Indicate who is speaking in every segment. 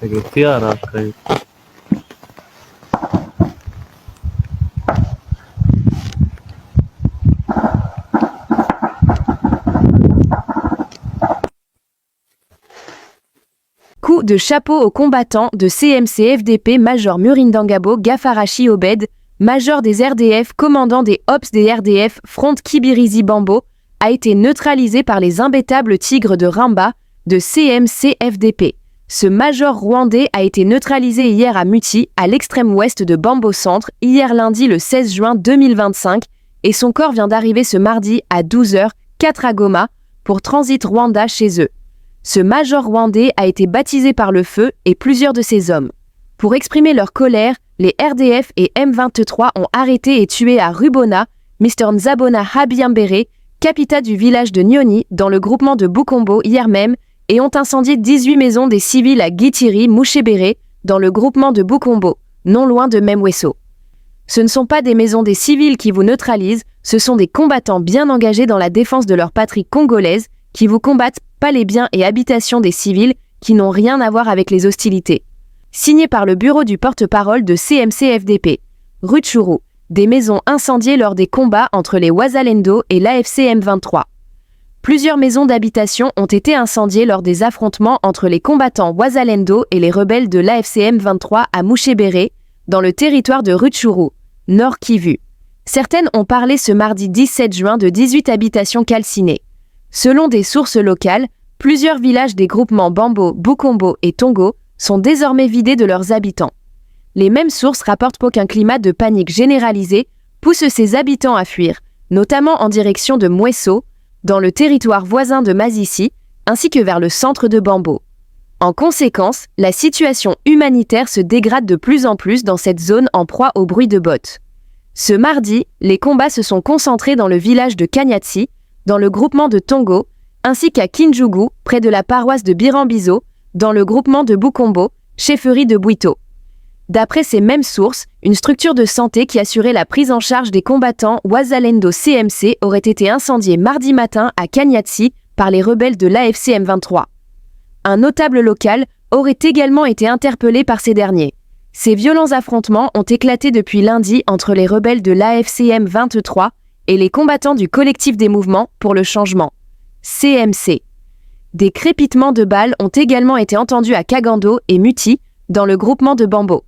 Speaker 1: Fiara, credo.
Speaker 2: Coup de chapeau aux combattants de CMC-FDP Major Murindangabo Gafarachi Obed, major des RDF, commandant des OPS des RDF Front Kibirizi Bambo, a été neutralisé par les imbêtables tigres de Rimba de CMC-FDP. Ce major rwandais a été neutralisé hier à Muti, à l'extrême ouest de Bambo Centre, hier lundi le 16 juin 2025, et son corps vient d'arriver ce mardi à 12h, 4 à Goma, pour Transit Rwanda chez eux. Ce major rwandais a été baptisé par le feu et plusieurs de ses hommes. Pour exprimer leur colère, les RDF et M23 ont arrêté et tué à Rubona Mr Nzabona Habiambere, capita du village de Nyoni, dans le groupement de Bukombo hier même, et ont incendié 18 maisons des civils à Gitiri Mouchébéré, dans le groupement de Bukombo, non loin de Memweso. Ce ne sont pas des maisons des civils qui vous neutralisent, ce sont des combattants bien engagés dans la défense de leur patrie congolaise qui vous combattent, pas les biens et habitations des civils qui n'ont rien à voir avec les hostilités. Signé par le bureau du porte-parole de CMC-FDP. Rutshuru, des maisons incendiées lors des combats entre les Wazalendo et l'AFC M23. Plusieurs maisons d'habitation ont été incendiées lors des affrontements entre les combattants Wazalendo et les rebelles de l'AFC M23 à Mouchébéré, dans le territoire de Rutshuru, Nord Kivu. Certaines ont parlé ce mardi 17 juin de 18 habitations calcinées. Selon des sources locales, plusieurs villages des groupements Bambo, Bukombo et Tongo sont désormais vidés de leurs habitants. Les mêmes sources rapportent qu'un climat de panique généralisé pousse ses habitants à fuir, notamment en direction de Mweso, dans le territoire voisin de Masisi, ainsi que vers le centre de Bambo. En conséquence, la situation humanitaire se dégrade de plus en plus dans cette zone en proie au bruit de bottes. Ce mardi, les combats se sont concentrés dans le village de Kanyatsi, dans le groupement de Tongo, ainsi qu'à Kinjugu, près de la paroisse de Birambizo, dans le groupement de Bukombo, chefferie de Bwito. D'après ces mêmes sources, une structure de santé qui assurait la prise en charge des combattants Wazalendo CMC aurait été incendiée mardi matin à Kanyatsi par les rebelles de l'AFC M23. Un notable local aurait également été interpellé par ces derniers. Ces violents affrontements ont éclaté depuis lundi entre les rebelles de l'AFC M23 et les combattants du collectif des mouvements pour le changement, CMC. Des crépitements de balles ont également été entendus à Kagando et Muti, dans le groupement de Bambo.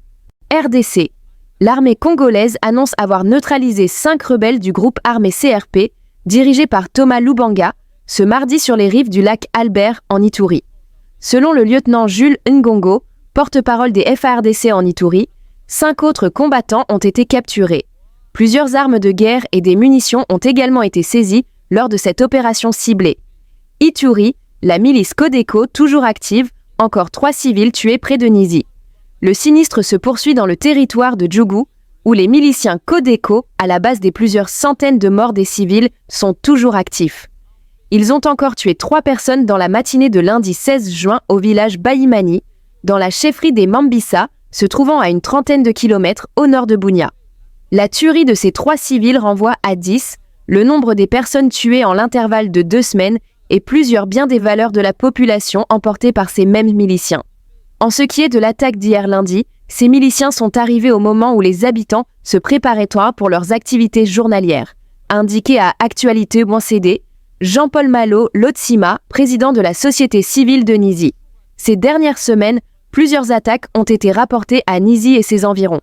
Speaker 2: RDC. L'armée congolaise annonce avoir neutralisé 5 rebelles du groupe armé CRP, dirigé par Thomas Lubanga, ce mardi sur les rives du lac Albert en Ituri. Selon le lieutenant Jules Ngongo, porte-parole des FARDC en Ituri, 5 autres combattants ont été capturés. Plusieurs armes de guerre et des munitions ont également été saisies lors de cette opération ciblée. Ituri, la milice Codeco toujours active, encore 3 civils tués près de Nizi. Le sinistre se poursuit dans le territoire de Djougou, où les miliciens Codeco, à la base des plusieurs centaines de morts des civils, sont toujours actifs. Ils ont encore tué 3 personnes dans la matinée de lundi 16 juin au village Baïmani, dans la chefferie des Mambissa, se trouvant à une trentaine de kilomètres au nord de Bunia. La tuerie de ces 3 civils renvoie à 10, le nombre des personnes tuées en l'intervalle de 2 semaines et plusieurs biens des valeurs de la population emportés par ces mêmes miliciens. En ce qui est de l'attaque d'hier lundi, ces miliciens sont arrivés au moment où les habitants se préparaient pour leurs activités journalières, indiqué à Actualité-CD Jean-Paul Malo Lotsima, président de la société civile de Nizi. Ces dernières semaines, plusieurs attaques ont été rapportées à Nizi et ses environs.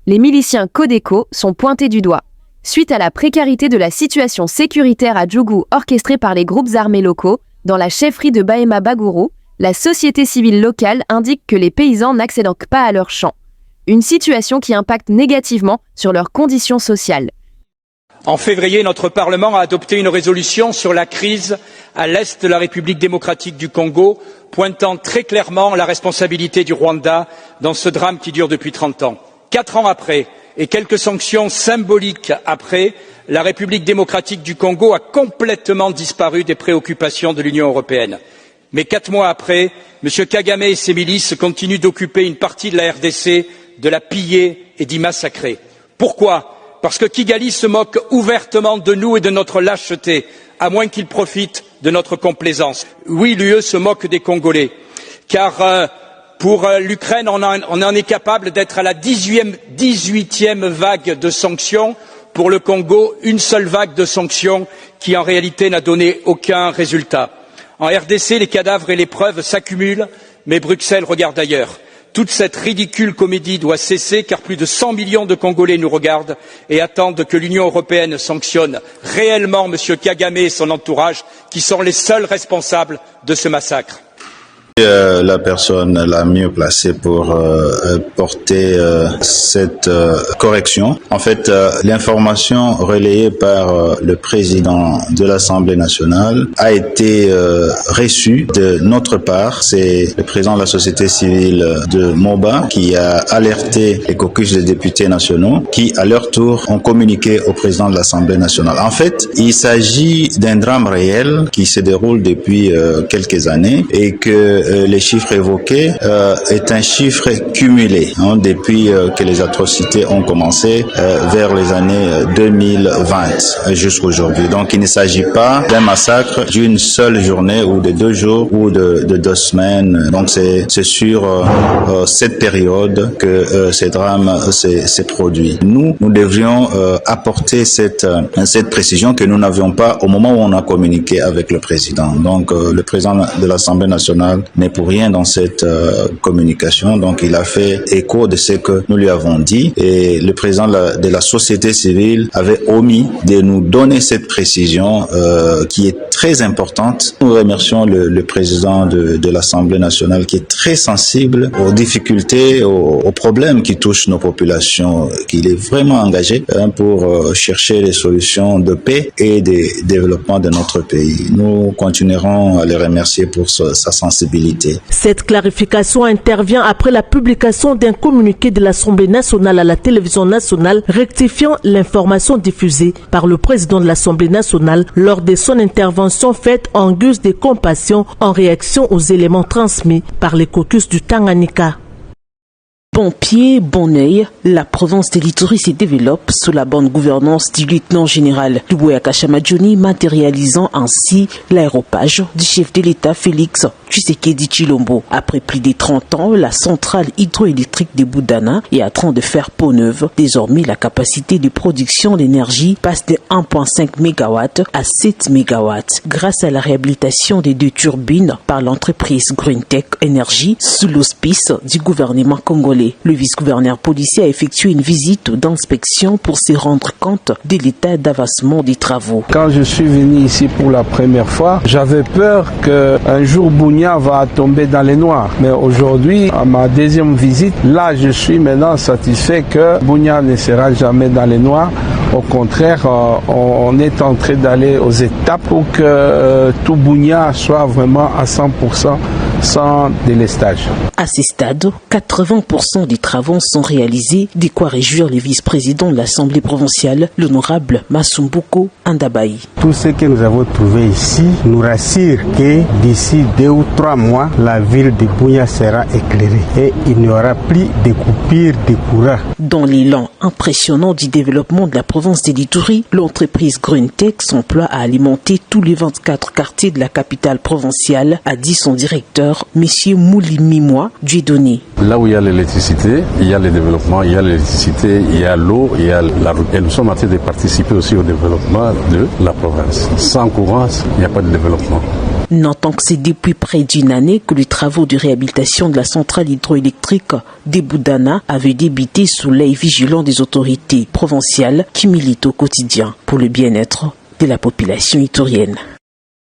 Speaker 2: Les miliciens Codeco sont pointés du doigt. Suite à la précarité de la situation sécuritaire à Djougou orchestrée par les groupes armés locaux, dans la chefferie de Bahema Bagourou, la société civile locale indique que les paysans n'accèdent donc pas à leurs champs. Une situation qui impacte négativement sur leurs conditions sociales.
Speaker 3: En février, notre Parlement a adopté une résolution sur la crise à l'est de la République démocratique du Congo, pointant très clairement la responsabilité du Rwanda dans ce drame qui dure depuis 30 ans. 4 ans après, et quelques sanctions symboliques après, la République démocratique du Congo a complètement disparu des préoccupations de l'Union européenne. Mais 4 mois après, M. Kagame et ses milices continuent d'occuper une partie de la RDC, de la piller et d'y massacrer. Pourquoi? Parce que Kigali se moque ouvertement de nous et de notre lâcheté, à moins qu'il profite de notre complaisance. Oui, l'UE se moque des Congolais, car Pour l'Ukraine, on en est capable d'être à la 18e vague de sanctions. Pour le Congo, une seule vague de sanctions qui en réalité n'a donné aucun résultat. En RDC, les cadavres et les preuves s'accumulent, mais Bruxelles regarde ailleurs. Toute cette ridicule comédie doit cesser car plus de 100 millions de Congolais nous regardent et attendent que l'Union européenne sanctionne réellement M. Kagame et son entourage qui sont les seuls responsables de ce massacre.
Speaker 1: La personne la mieux placée pour porter cette correction. En fait, l'information relayée par le président de l'Assemblée nationale a été reçue de notre part. C'est le président de la société civile de MOBA qui a alerté les caucus des députés nationaux qui, à leur tour, ont communiqué au président de l'Assemblée nationale. En fait, il s'agit d'un drame réel qui se déroule depuis quelques années et que les chiffres évoqués est un chiffre cumulé depuis que les atrocités ont commencé vers les années 2020 jusqu'à aujourd'hui. Donc il ne s'agit pas d'un massacre d'une seule journée ou de 2 jours ou de 2 semaines. Donc c'est sur cette période que ces drames s'est produit. Nous devrions apporter cette précision que nous n'avions pas au moment où on a communiqué avec le président. Donc le président de l'Assemblée nationale n'est pour rien dans cette communication. Donc il a fait écho de ce que nous lui avons dit et le président de la société civile avait omis de nous donner cette précision qui est très importante. Nous remercions le président de l'Assemblée nationale qui est très sensible aux difficultés, aux problèmes qui touchent nos populations, qu'il est vraiment engagé pour chercher les solutions de paix et de développement de notre pays. Nous continuerons à les remercier pour sa sensibilité.
Speaker 4: Cette clarification intervient après la publication d'un communiqué de l'Assemblée nationale à la télévision nationale rectifiant l'information diffusée par le président de l'Assemblée nationale lors de son intervention faite en guise de compassion en réaction aux éléments transmis par les caucus du Tanganyika. Bon pied, bon œil, la province de l'Ituri se développe sous la bonne gouvernance du lieutenant-général Luboya Kashamadjoni, matérialisant ainsi l'aéropage du chef de l'État Félix Tshisekedi Tshilombo. Après plus de 30 ans, la centrale hydroélectrique de Boudana est en train de faire peau neuve. Désormais, la capacité de production d'énergie passe de 1,5 MW à 7 MW grâce à la réhabilitation des 2 turbines par l'entreprise Greentech Energy sous l'auspice du gouvernement congolais. Le vice-gouverneur policier a effectué une visite d'inspection pour se rendre compte de l'état d'avancement des travaux.
Speaker 5: Quand je suis venu ici pour la première fois, j'avais peur qu'un jour Bunia va tomber dans les noirs. Mais aujourd'hui, à ma deuxième visite, là je suis maintenant satisfait que Bunia ne sera jamais dans les noirs. Au contraire, on est en train d'aller aux étapes pour que tout Bunia soit vraiment à 100% sans délestage.
Speaker 4: À ce stade, 80% des travaux sont réalisés, de quoi réjouir le vice-président de l'Assemblée provinciale, l'honorable Masumbuko Andabayi.
Speaker 6: Tout ce que nous avons trouvé ici nous rassure que d'ici 2 ou 3 mois, la ville de Bunia sera éclairée et il n'y aura plus de coupures de courant.
Speaker 4: Dans l'élan impressionnant du développement de la province de l'Ituri, l'entreprise Greentech s'emploie à alimenter tous les 24 quartiers de la capitale provinciale, a dit son directeur, M. Moulimimoa Dieudonné.
Speaker 7: Là où il y a l'électricité, il y a le développement, il y a l'électricité, il y a l'eau, il y a la route. Et nous sommes en train de participer aussi au développement de la province. Sans courant, il n'y a pas de développement.
Speaker 4: Notons que c'est depuis près d'une année que les travaux de réhabilitation de la centrale hydroélectrique de Boudana avaient débuté sous l'œil vigilant des autorités provinciales qui militent au quotidien pour le bien-être de la population iturienne.